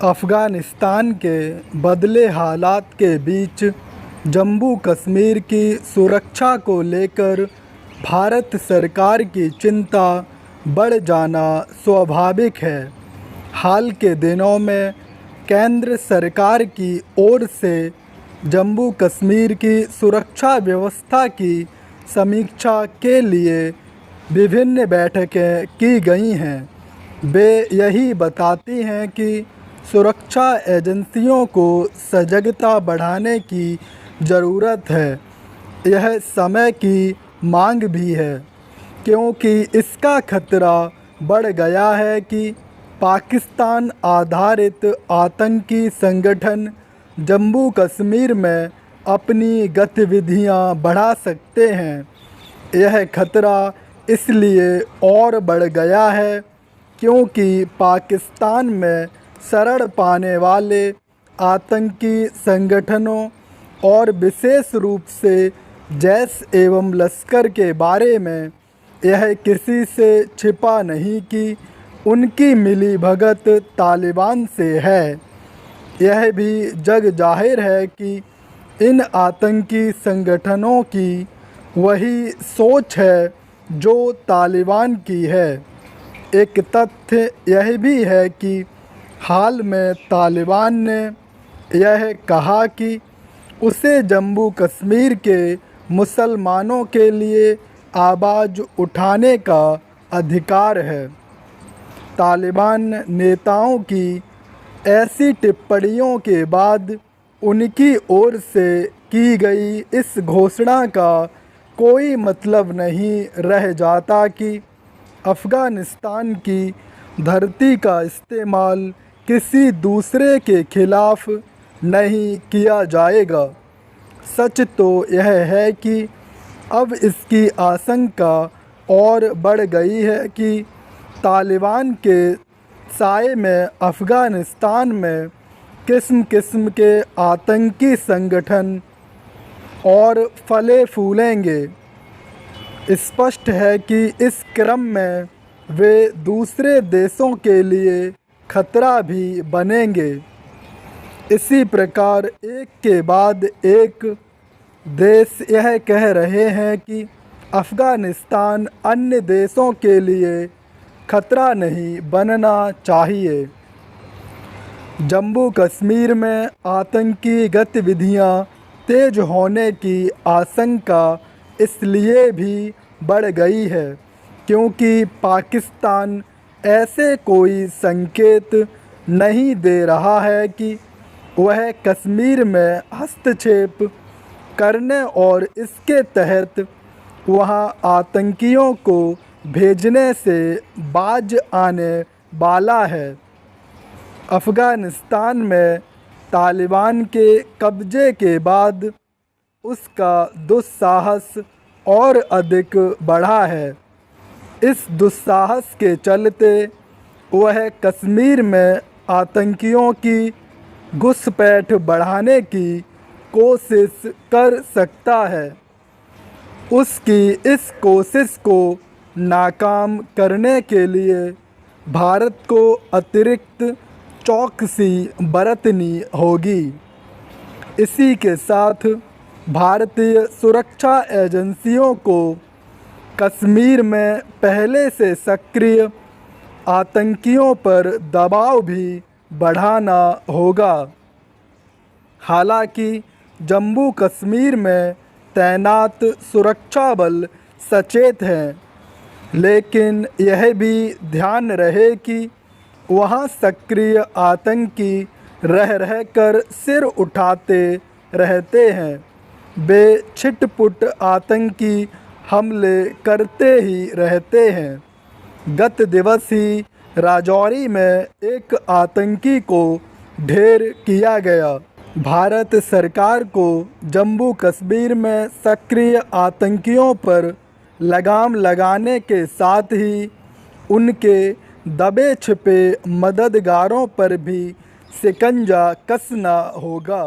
अफ़गानिस्तान के बदले हालात के बीच जम्मू कश्मीर की सुरक्षा को लेकर भारत सरकार की चिंता बढ़ जाना स्वाभाविक है। हाल के दिनों में केंद्र सरकार की ओर से जम्मू कश्मीर की सुरक्षा व्यवस्था की समीक्षा के लिए विभिन्न बैठकें की गई हैं। वे यही बताती हैं कि सुरक्षा एजेंसियों को सजगता बढ़ाने की ज़रूरत है। यह समय की मांग भी है क्योंकि इसका खतरा बढ़ गया है कि पाकिस्तान आधारित आतंकी संगठन जम्मू कश्मीर में अपनी गतिविधियां बढ़ा सकते हैं। यह खतरा इसलिए और बढ़ गया है क्योंकि पाकिस्तान में शरण पाने वाले आतंकी संगठनों और विशेष रूप से जैश एवं लश्कर के बारे में यह किसी से छिपा नहीं कि उनकी मिलीभगत तालिबान से है। यह भी जग जाहिर है कि इन आतंकी संगठनों की वही सोच है जो तालिबान की है। एक तथ्य यह भी है कि हाल में तालिबान ने यह कहा कि उसे जम्मू कश्मीर के मुसलमानों के लिए आवाज़ उठाने का अधिकार है। तालिबान नेताओं की ऐसी टिप्पणियों के बाद उनकी ओर से की गई इस घोषणा का कोई मतलब नहीं रह जाता कि अफ़गानिस्तान की धरती का इस्तेमाल किसी दूसरे के खिलाफ नहीं किया जाएगा। सच तो यह है कि अब इसकी आशंका और बढ़ गई है कि तालिबान के साए में अफ़गानिस्तान में किस्म किस्म के आतंकी संगठन और फले फूलेंगे। स्पष्ट है कि इस क्रम में वे दूसरे देशों के लिए खतरा भी बनेंगे। इसी प्रकार एक के बाद एक देश यह कह रहे हैं कि अफ़गानिस्तान अन्य देशों के लिए खतरा नहीं बनना चाहिए। जम्मू कश्मीर में आतंकी गतिविधियां तेज होने की आशंका इसलिए भी बढ़ गई है क्योंकि पाकिस्तान ऐसे कोई संकेत नहीं दे रहा है कि वह कश्मीर में हस्तक्षेप करने और इसके तहत वहां आतंकियों को भेजने से बाज आने वाला है। अफ़गानिस्तान में तालिबान के कब्जे के बाद उसका दुस्साहस और अधिक बढ़ा है। इस दुस्साहस के चलते वह कश्मीर में आतंकियों की घुसपैठ बढ़ाने की कोशिश कर सकता है। उसकी इस कोशिश को नाकाम करने के लिए भारत को अतिरिक्त चौकसी बरतनी होगी। इसी के साथ भारतीय सुरक्षा एजेंसियों को कश्मीर में पहले से सक्रिय आतंकियों पर दबाव भी बढ़ाना होगा। हालांकि जम्मू कश्मीर में तैनात सुरक्षा बल सचेत हैं, लेकिन यह भी ध्यान रहे कि वहां सक्रिय आतंकी रह रहकर सिर उठाते रहते हैं। वे छिटपुट आतंकी हमले करते ही रहते हैं। गत दिवस ही राजौरी में एक आतंकी को ढेर किया गया। भारत सरकार को जम्मू कश्मीर में सक्रिय आतंकियों पर लगाम लगाने के साथ ही उनके दबे छिपे मददगारों पर भी शिकंजा कसना होगा।